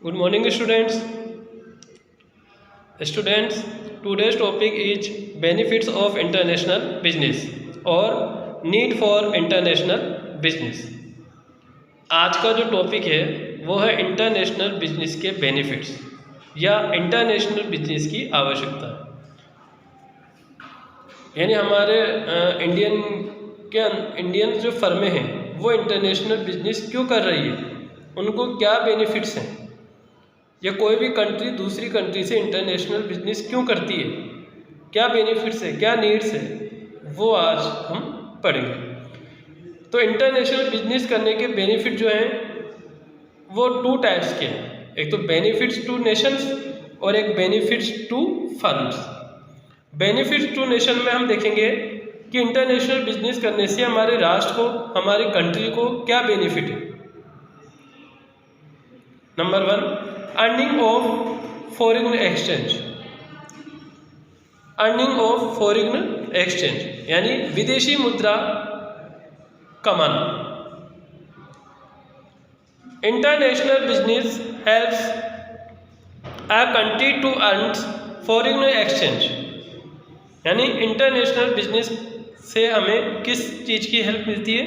Good morning, students. Students, today's topic is benefits of international business or need for international business. आज का जो topic है वो है इंटरनेशनल बिजनेस के बेनिफिट्स या इंटरनेशनल बिजनेस की आवश्यकता। यानी हमारे इंडियन जो फर्में हैं वो इंटरनेशनल बिजनेस क्यों कर रही है, उनको क्या बेनिफिट्स हैं, या कोई भी कंट्री दूसरी कंट्री से इंटरनेशनल बिजनेस क्यों करती है, क्या बेनिफिट्स है, क्या नीड्स है, वो आज हम पढ़ेंगे। तो इंटरनेशनल बिजनेस करने के बेनिफिट जो हैं वो टू टाइप्स के हैं, एक तो बेनिफिट्स टू नेशंस और एक benefits to firms. Benefits to nation में हम देखेंगे कि इंटरनेशनल बिजनेस करने से हमारे राष्ट्र को, हमारी कंट्री को क्या बेनिफिट है। Number 1, earning of foreign exchange. Earning of foreign exchange यानी विदेशी मुद्रा कमाना। International business helps a country to earn foreign exchange. यानी इंटरनेशनल बिजनेस से हमें किस चीज़ की हेल्प मिलती है?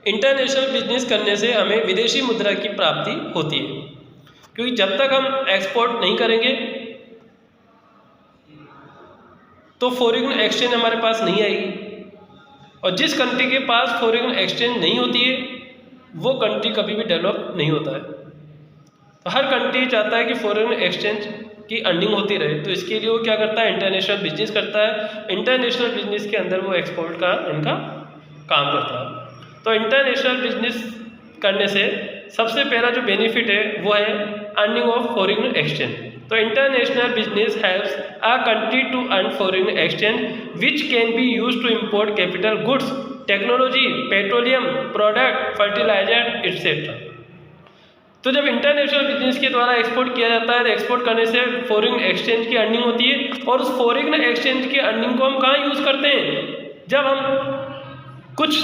इंटरनेशनल बिजनेस करने से हमें विदेशी मुद्रा की प्राप्ति होती है, क्योंकि जब तक हम एक्सपोर्ट नहीं करेंगे तो फॉरेन एक्सचेंज हमारे पास नहीं आएगी, और जिस कंट्री के पास फॉरेन एक्सचेंज नहीं होती है वो कंट्री कभी भी डेवलप नहीं होता है। तो हर कंट्री चाहता है कि फॉरेन एक्सचेंज की अर्निंग होती रहे, तो इसके लिए वो क्या करता है, इंटरनेशनल बिजनेस करता है। इंटरनेशनल बिजनेस के अंदर वो एक्सपोर्ट का इनका काम करता है। तो इंटरनेशनल बिजनेस करने से सबसे पहला जो बेनिफिट है वो है अर्निंग ऑफ फॉरेन एक्सचेंज। तो international business helps a country to earn foreign exchange which can be used to import capital goods, technology, petroleum product, fertiliser etcetera. तो जब इंटरनेशनल बिजनेस के द्वारा एक्सपोर्ट किया जाता है तो एक्सपोर्ट करने से फॉरेन एक्सचेंज की अर्निंग होती है, और उस फॉरेन एक्सचेंज की अर्निंग को हम कहाँ यूज़ करते हैं? जब हम कुछ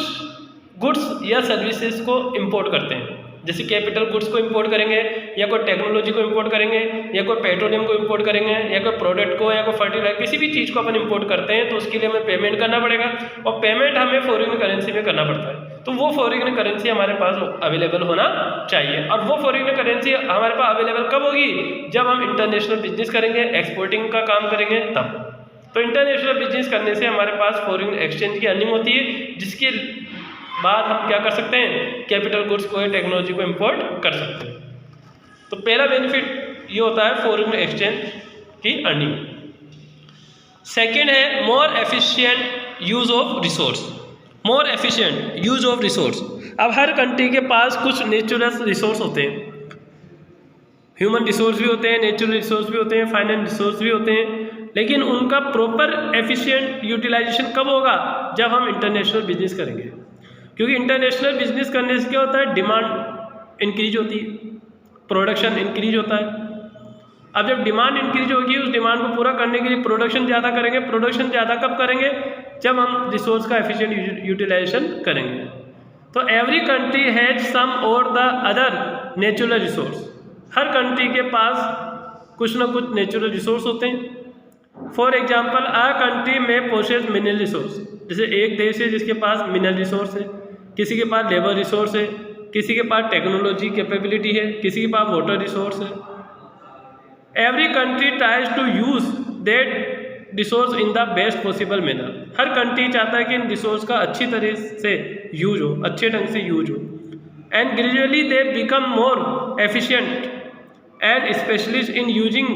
गुड्स या सर्विसेज को इंपोर्ट करते हैं, जैसे कैपिटल गुड्स को इंपोर्ट करेंगे, या कोई टेक्नोलॉजी को इंपोर्ट करेंगे, या कोई पेट्रोलियम को इंपोर्ट करेंगे, या कोई प्रोडक्ट को, या कोई फर्टिलाइजर, किसी भी चीज़ को अपन इंपोर्ट करते हैं तो उसके लिए हमें पेमेंट करना पड़ेगा, और पेमेंट हमें फॉरेन करेंसी में करना पड़ता है। तो वो फॉरेन करेंसी हमारे पास अवेलेबल होना चाहिए, और वो फॉरेन करेंसी हमारे पास अवेलेबल कब होगी? जब हम इंटरनेशनल बिजनेस करेंगे, एक्सपोर्टिंग का काम करेंगे तब। तो इंटरनेशनल बिजनेस करने से हमारे पास फॉरेन एक्सचेंज की अर्निंग होती है, जिसके बाद हम क्या कर सकते हैं, कैपिटल गुड्स को या टेक्नोलॉजी को इंपोर्ट कर सकते हैं। तो पहला बेनिफिट ये होता है फॉरेन एक्सचेंज की अर्निंग। सेकंड है मोर efficient use of resource. More efficient use of resource. अब हर कंट्री के पास कुछ नेचुरल रिसोर्स होते हैं, ह्यूमन रिसोर्स भी होते हैं, नेचुरल रिसोर्स भी होते हैं, फाइनेंस रिसोर्स भी होते हैं, लेकिन उनका प्रॉपर एफिशिएंट यूटिलाइजेशन कब होगा? जब हम इंटरनेशनल बिजनेस करेंगे। क्योंकि इंटरनेशनल बिजनेस करने से क्या होता है, डिमांड इंक्रीज होती है, प्रोडक्शन इंक्रीज होता है। अब जब डिमांड इंक्रीज होगी, उस डिमांड को पूरा करने के लिए प्रोडक्शन ज़्यादा करेंगे। प्रोडक्शन ज़्यादा कब करेंगे? जब हम रिसोर्स का एफिशिएंट यूटिलाइजेशन करेंगे। तो एवरी कंट्री हैज सम और the other natural resource. Her country के पास कुछ ना कुछ नेचुरल रिसोर्स होते हैं। फॉर एग्जाम्पल अ कंट्री में पोसेस मिनरल रिसोर्स। जैसे एक देश है जिसके पास मिनरल रिसोर्स है, किसी के पास लेबर रिसोर्स है, किसी के पास टेक्नोलॉजी कैपेबिलिटी है, किसी के पास वाटर रिसोर्स है। Every country tries to use that resource in the best possible manner. हर कंट्री चाहता है कि इन रिसोर्स का अच्छी तरह से यूज हो, अच्छे ढंग से यूज हो। And gradually they become more efficient and specialist in using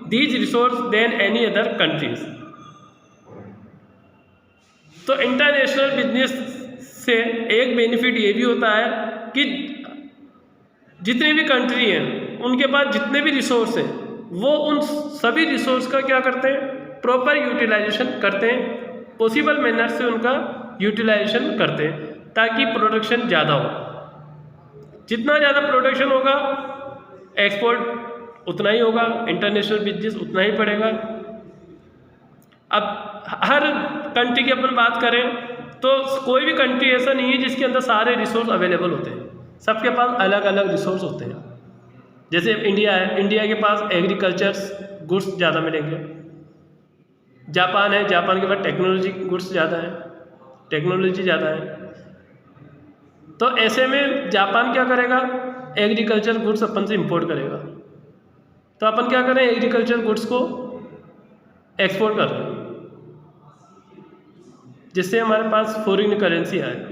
these resource than any other countries. तो इंटरनेशनल बिजनेस से एक बेनिफिट ये भी होता है कि जितने भी कंट्री हैं उनके पास जितने भी रिसोर्स हैं वो उन सभी रिसोर्स का क्या करते हैं, प्रॉपर यूटिलाइजेशन करते हैं, पॉसिबल मैनर से उनका यूटिलाइजेशन करते हैं, ताकि प्रोडक्शन ज़्यादा हो। जितना ज़्यादा प्रोडक्शन होगा एक्सपोर्ट उतना ही होगा, इंटरनेशनल बिजनेस उतना ही पड़ेगा। अब हर कंट्री की अपन बात करें तो कोई भी कंट्री ऐसा नहीं है जिसके अंदर सारे रिसोर्स अवेलेबल होते हैं। सबके पास अलग अलग रिसोर्स होते हैं। जैसे इंडिया है, इंडिया के पास एग्रीकल्चर्स गुड्स ज़्यादा मिलेंगे। जापान है, जापान के पास टेक्नोलॉजी गुड्स ज़्यादा है, टेक्नोलॉजी ज़्यादा है। तो ऐसे में जापान क्या करेगा, एग्रीकल्चर गुड्स अपन से इंपोर्ट करेगा, तो अपन क्या करें, एग्रीकल्चर गुड्स को एक्सपोर्ट कर रहे हैं, जिससे हमारे पास फॉरेन करेंसी आए।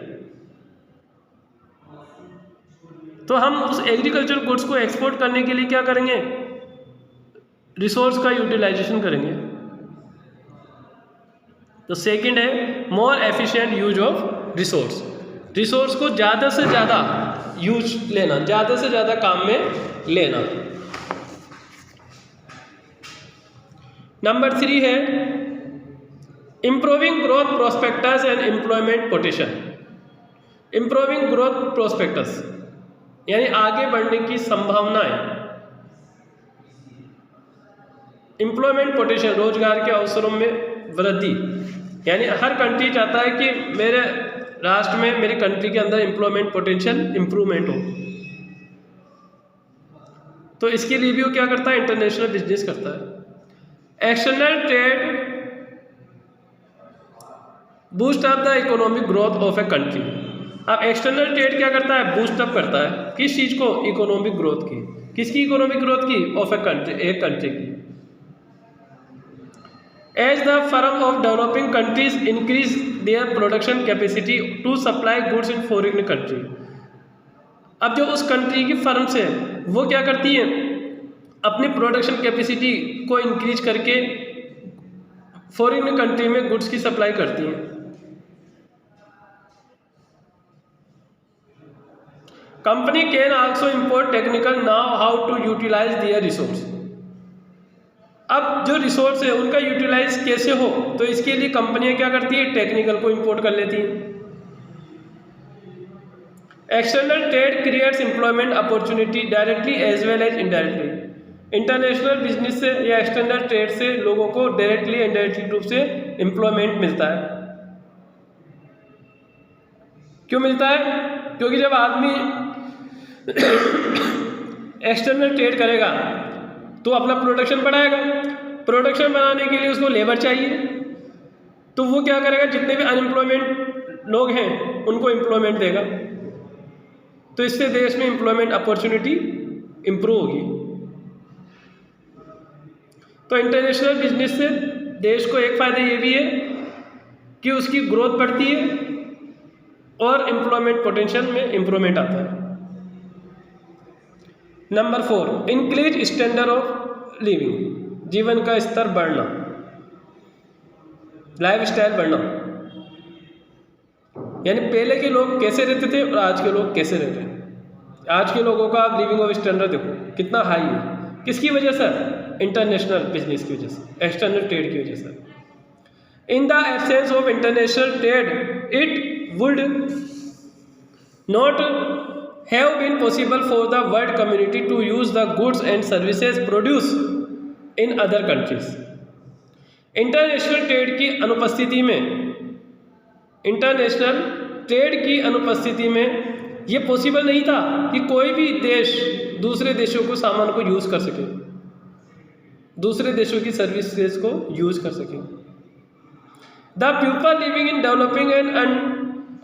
तो हम उस एग्रीकल्चर गुड्स को एक्सपोर्ट करने के लिए क्या करेंगे, रिसोर्स का यूटिलाइजेशन करेंगे। तो सेकंड है मोर efficient use of resource, resource को ज़्यादा से ज़्यादा यूज लेना, ज़्यादा से ज़्यादा काम में लेना। नंबर 3 है improving growth prospectus and employment potential. Improving growth prospectus यानी आगे बढ़ने की संभावनाएं, एम्प्लॉयमेंट पोटेंशियल रोजगार के अवसरों में वृद्धि, यानी हर कंट्री चाहता है कि मेरे राष्ट्र में, मेरी कंट्री के अंदर एम्प्लॉयमेंट पोटेंशियल इंप्रूवमेंट हो। तो इसके लिए भी वो क्या करता है, इंटरनेशनल बिजनेस करता है। External trade boost up the economic growth of a country. अब एक्सटर्नल ट्रेड क्या करता है, बूस्ट अप करता है किस चीज़ को, इकोनॉमिक ग्रोथ की। किसकी इकोनॉमिक ग्रोथ की, ऑफ ए कंट्री, एक कंट्री की। As the firm of developing countries increase their production capacity to supply goods in foreign country. अब जो उस कंट्री की फर्म्स है वो क्या करती हैं, अपनी प्रोडक्शन कैपेसिटी को इंक्रीज करके फॉरेन कंट्री में गुड्स की सप्लाई करती हैं। Company can also import technical know how to utilise their resource. अब जो रिसोर्स है उनका यूटिलाइज कैसे हो, तो इसके लिए कंपनियां क्या करती है, टेक्निकल को इंपोर्ट कर लेती हैं। External trade creates employment opportunity directly as well as indirectly. International business से या एक्सटर्नल ट्रेड से लोगों को डायरेक्टली इनडायरेक्टली रूप से एम्प्लॉयमेंट मिलता है। क्यों मिलता है, क्योंकि जब आदमी एक्सटर्नल ट्रेड करेगा तो अपना प्रोडक्शन बढ़ाएगा, प्रोडक्शन बढ़ाने के लिए उसको लेबर चाहिए, तो वो क्या करेगा, जितने भी अनएम्प्लॉयमेंट लोग हैं उनको एम्प्लॉयमेंट देगा, तो इससे देश में एम्प्लॉयमेंट अपॉर्चुनिटी इम्प्रूव होगी। तो इंटरनेशनल बिजनेस से देश को एक फ़ायदा ये भी है कि उसकी ग्रोथ बढ़ती है और एम्प्लॉयमेंट पोटेंशियल में इम्प्रूवमेंट आता है। Number 4 increase standard of living, जीवन का स्तर बढ़ना, लाइफ स्टाइल बढ़ना। यानी पहले के लोग कैसे रहते थे और आज के लोग कैसे रहते हैं। आज के लोगों का आप लिविंग ऑफ स्टैंडर्ड देखो कितना हाई है, किसकी वजह से, इंटरनेशनल बिजनेस की वजह से, एक्सटर्नल ट्रेड की वजह से। In the absence of international trade it would not have been possible for the world community to use the goods and services produced in other countries। International trade की अनुपस्थिति में, international trade की अनुपस्थिति में ये पॉसिबल नहीं था कि कोई भी देश दूसरे देशों को सामान को यूज़ कर सके, दूसरे देशों की सर्विसेज को यूज़ कर सके। The people living in developing and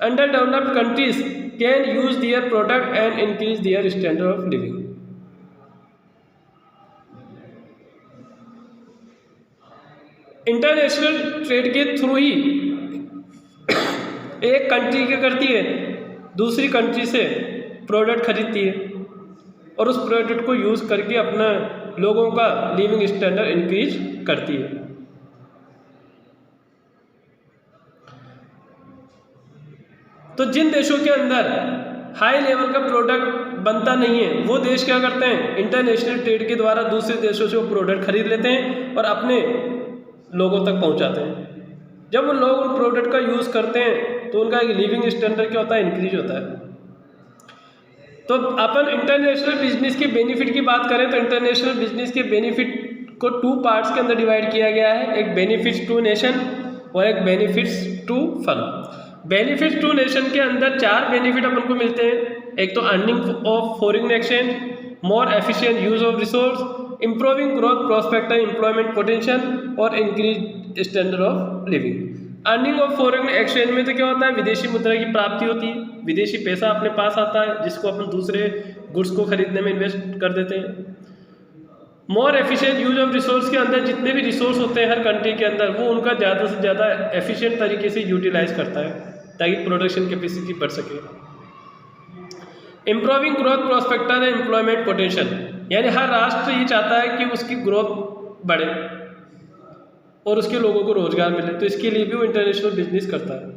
under developed countries can use their product and increase their standard of living। International trade के थ्रू ही एक कंट्री क्या करती है, दूसरी कंट्री से प्रोडक्ट खरीदती है और उस प्रोडक्ट को यूज़ करके अपना लोगों का लिविंग स्टैंडर्ड इंक्रीज करती है। तो जिन देशों के अंदर हाई लेवल का प्रोडक्ट बनता नहीं है वो देश क्या करते हैं, इंटरनेशनल ट्रेड के द्वारा दूसरे देशों से वो प्रोडक्ट खरीद लेते हैं और अपने लोगों तक पहुंचाते हैं। जब वो लोग उन प्रोडक्ट का यूज़ करते हैं तो उनका लिविंग स्टैंडर्ड क्या होता है, इंक्रीज होता है। तो अपन इंटरनेशनल बिजनेस के बेनिफिट की बात करें तो इंटरनेशनल बिजनेस के बेनिफिट को 2 पार्ट्स के अंदर डिवाइड किया गया है, एक बेनिफिट्स टू नेशन और एक benefits to firm. Benefit to nation के अंदर 4 बेनिफिट अपन को मिलते हैं। एक तो earning of foreign exchange, more efficient use of resource, improving growth prospect and employment potential और increase standard of living. Earning of foreign exchange में तो क्या होता है, विदेशी मुद्रा की प्राप्ति होती है, विदेशी पैसा अपने पास आता है जिसको अपन दूसरे गुड्स को खरीदने में इन्वेस्ट कर देते हैं। मोर एफिशिएंट यूज ऑफ रिसोर्स के अंदर जितने भी रिसोर्स होते हैं हर कंट्री के अंदर वो उनका ज़्यादा से ज़्यादा एफिशिएंट तरीके से यूटिलाइज करता है ताकि प्रोडक्शन कैपेसिटी बढ़ सके। Improving growth prospector and employment potential, यानी हर राष्ट्र ये चाहता है कि उसकी ग्रोथ बढ़े और उसके लोगों को रोजगार मिले, तो इसके लिए भी वो इंटरनेशनल बिजनेस करता है।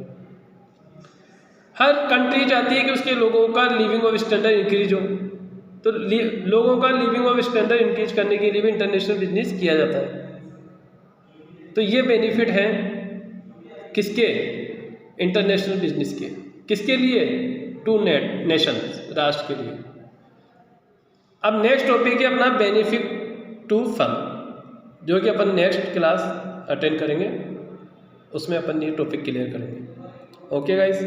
हर कंट्री चाहती है कि उसके लोगों का लिविंग ऑफ स्टैंडर्ड इंक्रीज हो, तो लोगों का लिविंग ऑफ स्टैंडर्ड इंक्रीज करने के लिए भी इंटरनेशनल बिजनेस किया जाता है। तो ये बेनिफिट है किसके, इंटरनेशनल बिजनेस के, किसके लिए, टू नेशन, राष्ट्र के लिए। अब नेक्स्ट टॉपिक है अपना बेनिफिट टू फर्म, जो कि अपन नेक्स्ट क्लास अटेंड करेंगे, उसमें अपन ये टॉपिक क्लियर करेंगे। Okay guys.